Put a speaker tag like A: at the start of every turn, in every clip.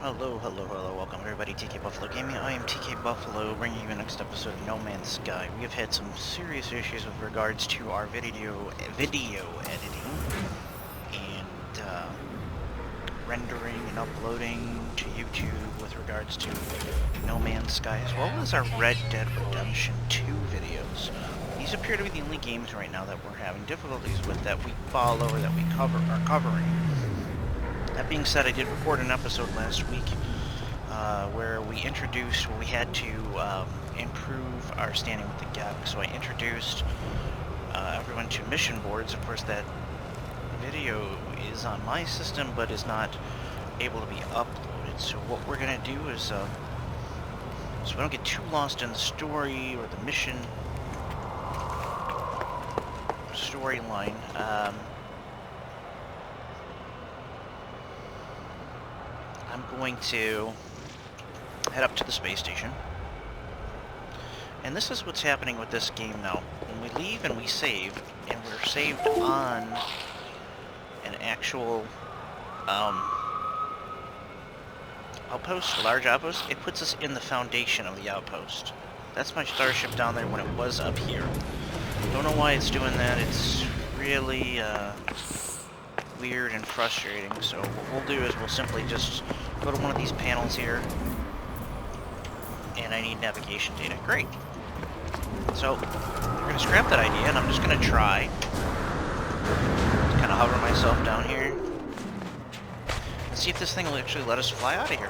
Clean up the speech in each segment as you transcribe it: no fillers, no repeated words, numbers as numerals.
A: Hello, hello, hello, welcome everybody, TKBuffalo Gaming. I am TKBuffalo, bringing you the next episode of No Man's Sky. We have had some serious issues with regards to our video editing, and rendering and uploading to YouTube with regards to No Man's Sky, as well as our Red Dead Redemption 2 videos. These appear to be the only games right now that we're having difficulties with, that we follow or that we are covering. That being said, I did record an episode last week where we had to improve our standing with the GEC. So I introduced everyone to mission boards. Of course, that video is on my system, but is not able to be uploaded. So what we're going to do is, so we don't get too lost in the story or the mission storyline, I'm going to head up to the space station. And this is what's happening with this game now. When we leave and we save, and we're saved on an actual outpost, a large outpost, it puts us in the foundation of the outpost. That's my starship down there when it was up here. Don't know why it's doing that. It's really weird and frustrating. So what we'll do is we'll simply just go to one of these panels here, and I need navigation data. Great. So we're going to scrap that idea, and I'm just going to try to kind of hover myself down here and see if this thing will actually let us fly out of here.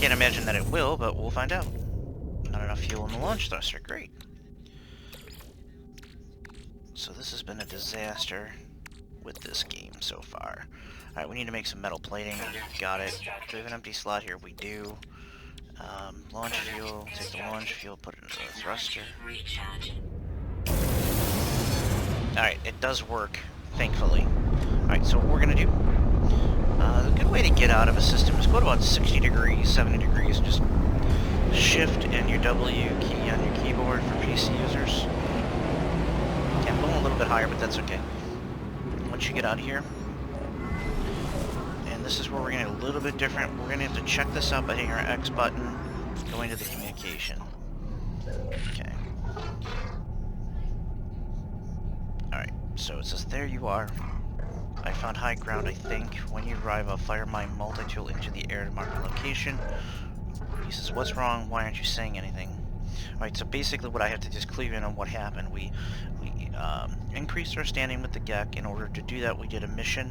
A: Can't imagine that it will, but we'll find out. Not enough fuel in the launch thruster. Great. So this has been a disaster with this game so far. Alright, we need to make some metal plating. Got it. Do we have an empty slot here? We do. Launch fuel. Take the launch fuel, put it into the thruster. Alright, it does work, thankfully. Alright, so what we're going to do. A good way to get out of a system is go to about 60 degrees, 70 degrees, and just Shift and your W key on your keyboard for PC users. I'm going a little bit higher, but that's okay. Once you get out of here, and this is where we're going to get a little bit different. We're going to have to check this out by hitting our X button, going to the communication. Okay. Alright, so it says, there you are. I found high ground, I think. When you arrive, I'll fire my multi-tool into the air to mark the location. He says, what's wrong? Why aren't you saying anything? Alright, so basically what I have to just clue in on what happened. We increased our standing with the GEC. In order to do that, we did a mission,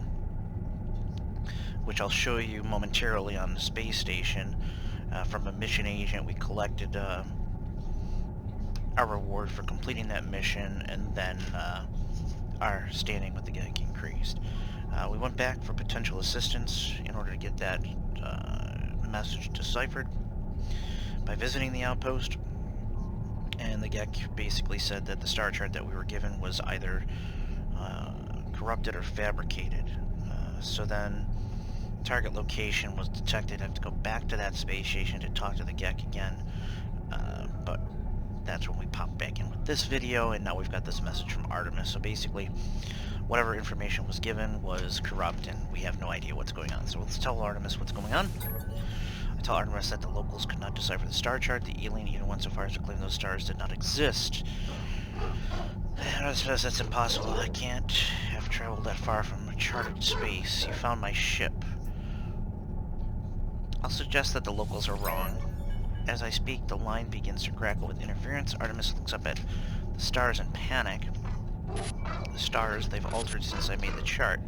A: which I'll show you momentarily on the space station. From a mission agent, we collected our reward for completing that mission, and then our standing with the GEC increased. We went back for potential assistance in order to get that message deciphered by visiting the outpost, and the GEC basically said that the star chart that we were given was either corrupted or fabricated. So then target location was detected. I have to go back to that space station to talk to the GEC again, but that's when we pop back in with this video, and now we've got this message from Artemis. So basically whatever information was given was corrupt, and we have no idea what's going on. So let's tell Artemis what's going on. I tell Artemis that the locals could not decipher the star chart. The alien even went so far as to claim those stars did not exist. Artemis says that's impossible. I can't have traveled that far from charted space. You found my ship. I'll suggest that the locals are wrong. As I speak, the line begins to crackle with interference. Artemis looks up at the stars in panic. The stars, they've altered since I made the chart.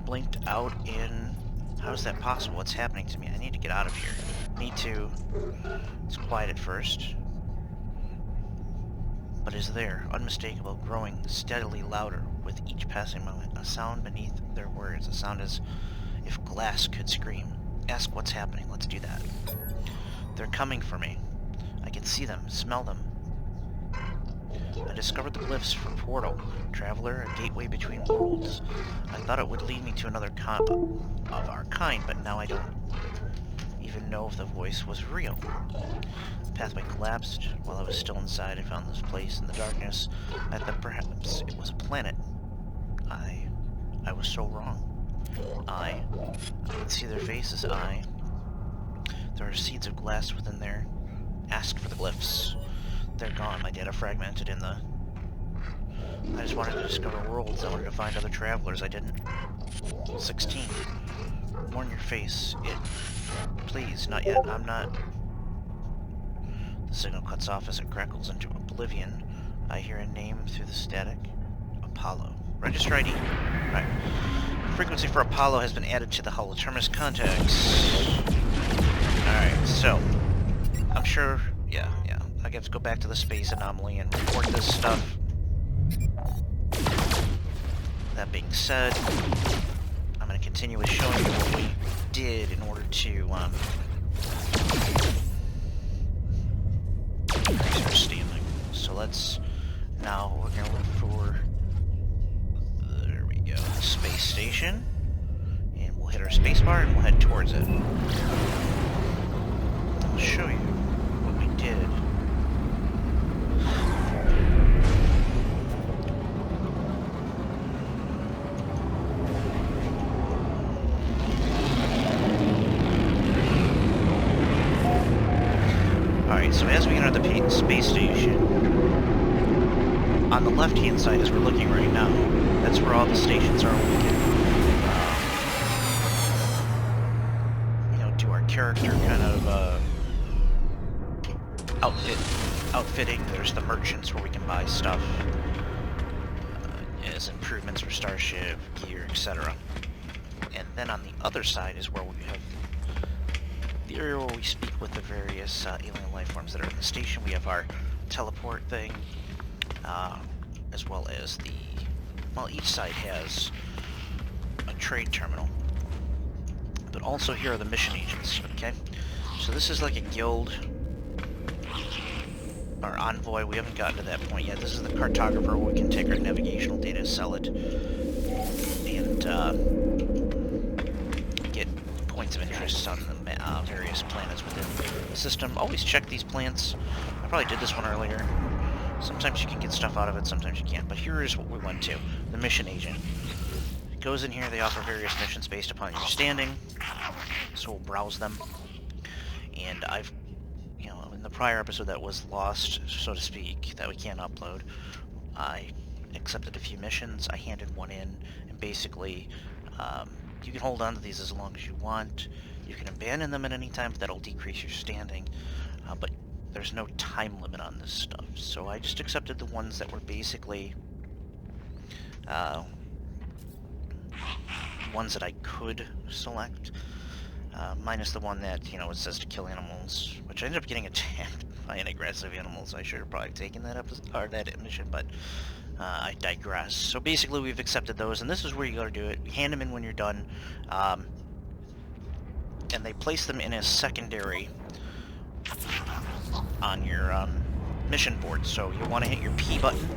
A: Blinked out in... How is that possible? What's happening to me? I need to get out of here. Need to... It's quiet at first, but is there, unmistakable, growing steadily louder with each passing moment. A sound beneath their words. A sound as if glass could scream. Ask what's happening. Let's do that. They're coming for me. I can see them, smell them. I discovered the glyphs for Portal. Traveler, a gateway between worlds. I thought it would lead me to another of our kind, but now I don't even know if the voice was real. The pathway collapsed. While I was still inside, I found this place in the darkness. I thought perhaps it was a planet. I was so wrong. Eye. I can see their faces. Eye. There are seeds of glass within there. Asked for the glyphs. They're gone. My data fragmented in the... I just wanted to discover worlds. I wanted to find other travelers. I didn't. 16. Warn your face. It. Please, not yet. I'm not... The signal cuts off as it crackles into oblivion. I hear a name through the static. Apollo. Register ID. Right. Frequency for Apollo has been added to the holoterminus contacts. Alright, so... I'm sure... Yeah. I get to go back to the space anomaly and report this stuff. That being said, I'm going to continue with showing you what we did in order to, increase our standing. So let's... Now, we're going to look for... There we go. The space station. And we'll hit our spacebar and we'll head towards it. I'll show you what we did. Alright, so as we enter the space station, on the left-hand side, as we're looking right now, that's where all the stations are. We can, do our character kind of, outfitting. There's the merchants where we can buy stuff as improvements for starship, gear, etc. And then on the other side is where we have the area where we speak with the various alien life forms that are in the station. We have our teleport thing, as well as the... Well, each side has a trade terminal. But also here are the mission agents, okay? So this is like a guild, or envoy. We haven't gotten to that point yet. This is the cartographer where we can take our navigational data, sell it, and get points of interest on the various planets within the system. Always check these plants. I probably did this one earlier. Sometimes you can get stuff out of it, sometimes you can't. But here is what we went to. The mission agent. It goes in here, they offer various missions based upon your standing. So we'll browse them. And I've, in the prior episode that was lost, so to speak, that we can't upload, I accepted a few missions, I handed one in, and basically, you can hold on to these as long as you want. You can abandon them at any time, but that'll decrease your standing. But there's no time limit on this stuff. So I just accepted the ones that were basically ones that I could select, minus the one that, it says to kill animals, which I ended up getting attacked by an aggressive animals. I should have probably taken that episode, or that mission, but I digress. So basically we've accepted those, and this is where you gotta do it. You hand them in when you're done, and they place them in a secondary on your mission board. So you want to hit your P button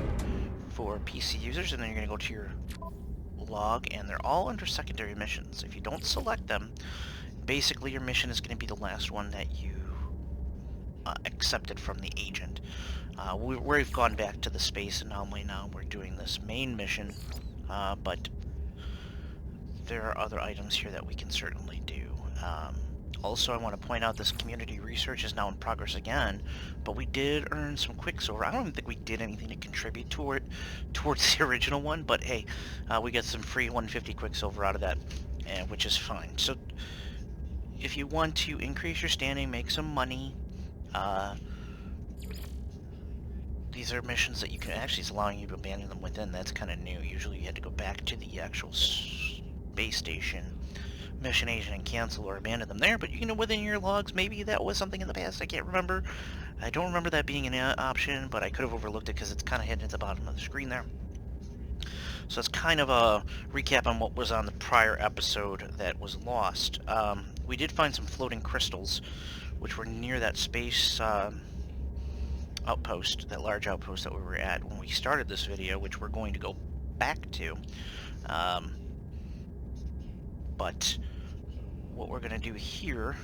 A: for PC users, and then you're going to go to your log, and they're all under secondary missions. If you don't select them, basically your mission is going to be the last one that you accepted from the agent. We've gone back to the space anomaly now. We're doing this main mission, but there are other items here that we can certainly do. Also, I want to point out this community research is now in progress again, but we did earn some Quicksilver. I don't even think we did anything to contribute towards the original one, but hey, we got some free 150 Quicksilver out of that, which is fine. So, if you want to increase your standing, make some money, these are missions that you can... Actually, it's allowing you to abandon them within. That's kind of new. Usually you had to go back to the actual space station mission agent and cancel or abandon them there, but within your logs, maybe that was something in the past. I can't remember. I don't remember that being an option, but I could have overlooked it because it's kind of hidden at the bottom of the screen there. So it's kind of a recap on what was on the prior episode that was lost. We did find some floating crystals, which were near that space outpost, that large outpost that we were at when we started this video, which we're going to go back to. But what we're going to do here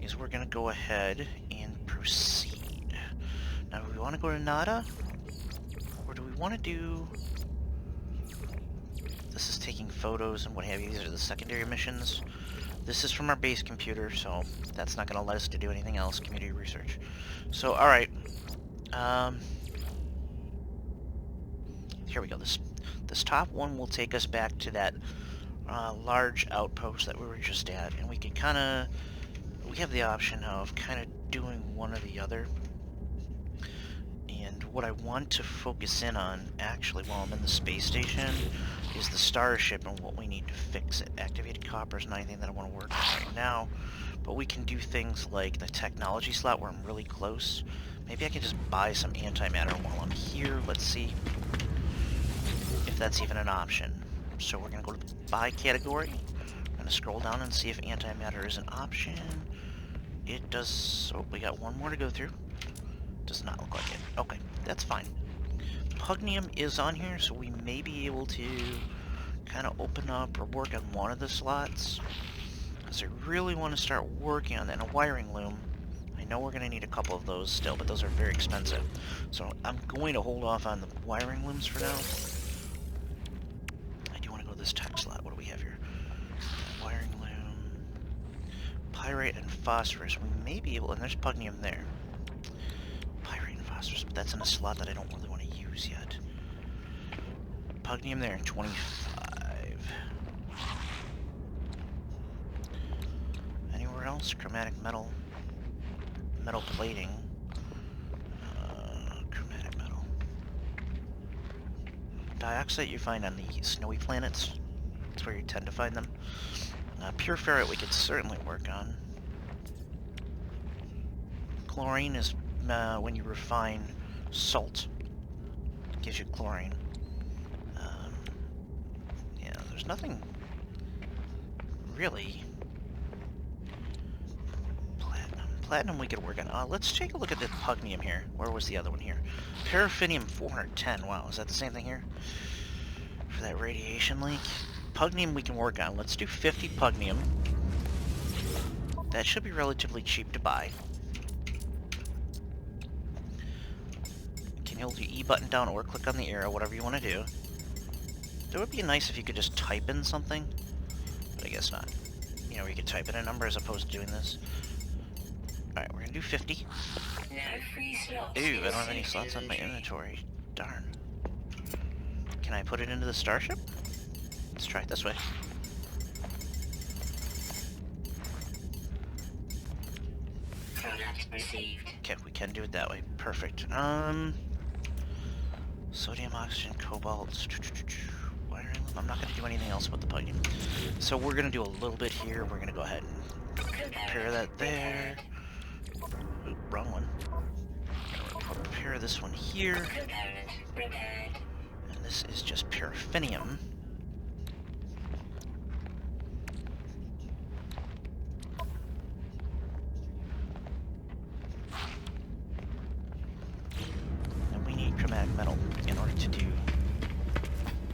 A: is we're going to go ahead and proceed. Now, do we want to go to Nada? Or do we want to do... This is taking photos and what have you. These are the secondary missions. This is from our base computer, so that's not going to let us to do anything else. Community research. So, alright. Here we go. This top one will take us back to that large outpost that we were just at, and we can kind of... We have the option of kind of doing one or the other. And what I want to focus in on, actually, while I'm in the space station, is the starship and what we need to fix it. Activated copper is not anything that I want to work on right now, but we can do things like the technology slot where I'm really close. Maybe I can just buy some antimatter while I'm here. Let's see if that's even an option. So we're going to go to the buy category. I'm going to scroll down and see if antimatter is an option. It does... So we got one more to go through. Does not look like it. Okay, that's fine. Pugnium is on here, so we may be able to kind of open up or work on one of the slots. Because I really want to start working on that. And a wiring loom. I know we're going to need a couple of those still, but those are very expensive. So I'm going to hold off on the wiring looms for now. I do want to go to this tech slot. What do we have here? Wiring loom. Pyrite and phosphorus. We may be able... And there's pugnium there. But that's in a slot that I don't really want to use yet. Pugnium there, 25. Anywhere else? Chromatic metal. Metal plating. Chromatic metal. Dioxide you find on the snowy planets. That's where you tend to find them. Pure ferrite we could certainly work on. Chlorine is... when you refine salt, it gives you chlorine. Yeah, there's nothing really. Platinum we could work on. Let's take a look at the pugnium here. Where was the other one here? Paraffinium 410. Wow, is that the same thing here? For that radiation leak? Pugnium we can work on. Let's do 50 pugnium. That should be relatively cheap to buy. Hold the E button down or click on the arrow, whatever you want to do. It would be nice if you could just type in something, but I guess not. You know, where you could type in a number as opposed to doing this. Alright, we're going to do 50.
B: No free slots.
A: Ooh, I don't have any slots on my inventory. Darn. Can I put it into the starship? Let's try it this way.
B: Product received.
A: Okay, we can do it that way. Perfect. Sodium, oxygen, cobalt, wiring. I'm not going to do anything else with the pugnium. So we're going to do a little bit here. We're going to go ahead and prepare that there. Ooh, wrong one. We'll prepare this one here. And this is just paraffinium. Chromatic metal in order to do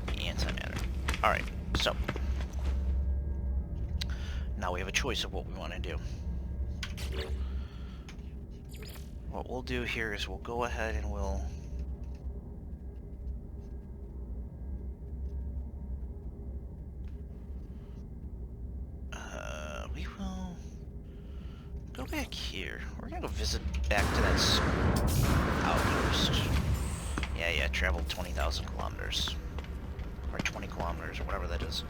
A: the antimatter. Alright, so now we have a choice of what we want to do. What we'll do here is we'll go ahead and we'll we will go back here. We're gonna go visit back to that outpost. Yeah, traveled 20,000 kilometers. Or 20 kilometers, or whatever that is.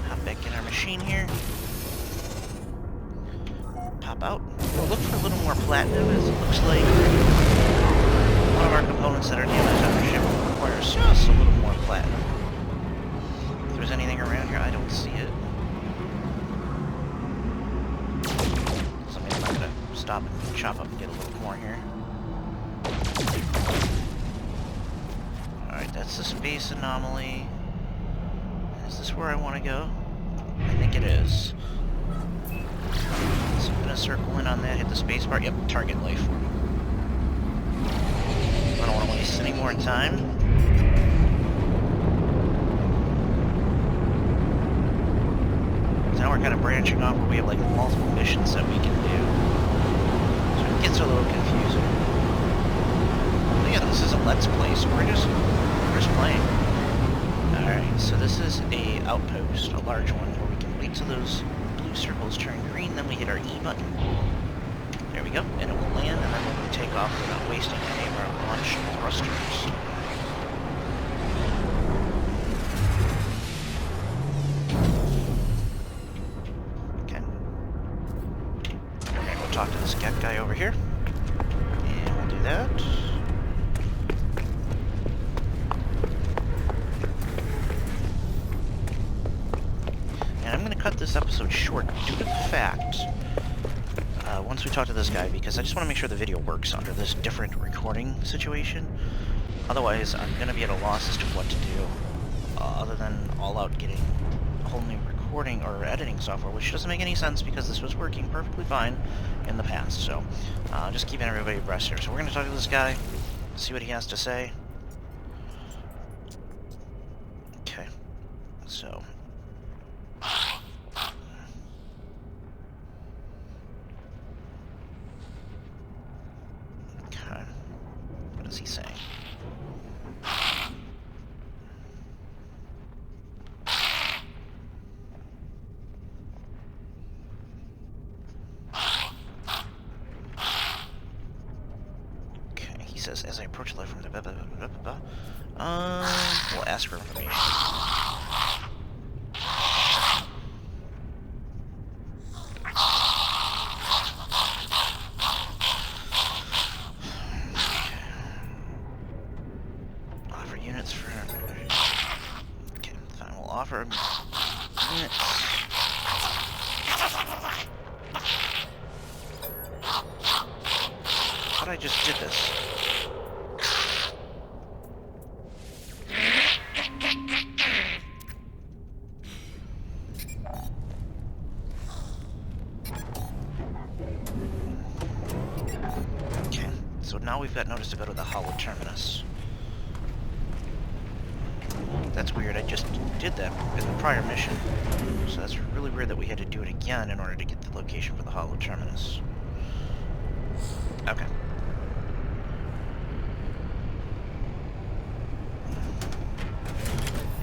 A: Hop back in our machine here. Pop out. We'll look for a little more platinum, as it looks like one of our components that are damaged on our ship requires just a little more platinum. If there's anything around here, I don't see it. So maybe I'm not gonna stop and chop up and get a little more here. Alright, that's the space anomaly. Is this where I want to go? I think it is. So I'm gonna circle in on that, hit the space bar. Yep, target life form. I don't want to waste any more time. Now we're kind of branching off where we have like multiple missions that we can do. So it gets a little confusing. Let's Play, so we're just playing. Alright, so this is a outpost, a large one, where we can wait till those blue circles turn green, then we hit our E button. There we go, and it will land, and then we'll take off without wasting any of our launch thrusters. Okay. Alright, we'll talk to this cat guy over here. And we'll do that. And I'm going to cut this episode short due to the fact, once we talk to this guy, because I just want to make sure the video works under this different recording situation. Otherwise, I'm going to be at a loss as to what to do, other than all out getting a whole new recording or editing software, which doesn't make any sense because this was working perfectly fine in the past. So, just keeping everybody abreast here. So we're going to talk to this guy, see what he has to say. Okay, so... What is he saying? Okay, he says, as I approach life from the we'll ask for information. Units for... Okay, fine, we'll offer units. Thought I just did this. Okay, so now we've got notice to go to the holoterminus. That's weird, I just did that in the prior mission. So that's really weird that we had to do it again in order to get the location for the holoterminus. Okay.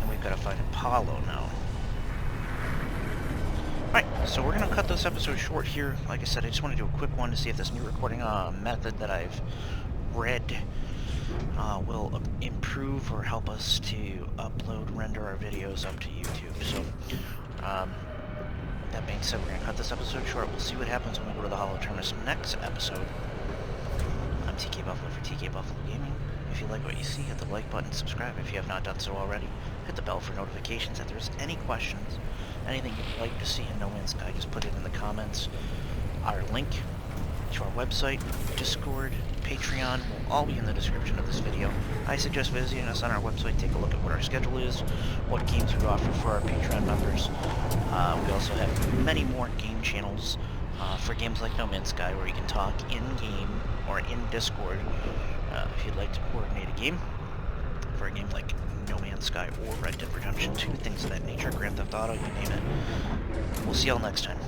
A: And we've got to find Apollo now. Alright, so we're going to cut this episode short here. Like I said, I just want to do a quick one to see if this new recording method that I've read will improve or help us to render our videos up to YouTube. So, that being said, we're going to cut this episode short. We'll see what happens when we go to the holoterminus next episode. I'm TKBuffalo for TKBuffalo Gaming. If you like what you see, hit the like button, subscribe if you have not done so already. Hit the bell for notifications. If there's any questions, anything you'd like to see in No Man's Sky, just put it in the comments. Our link to our website, Discord, Patreon will all be in the description of this video. I suggest visiting us on our website, take a look at what our schedule is, what games we offer for our Patreon members. We also have many more game channels for games like No Man's Sky, where you can talk in-game or in Discord if you'd like to coordinate a game for a game like No Man's Sky or Red Dead Redemption 2, things of that nature, Grand Theft Auto, you name it. We'll see y'all next time.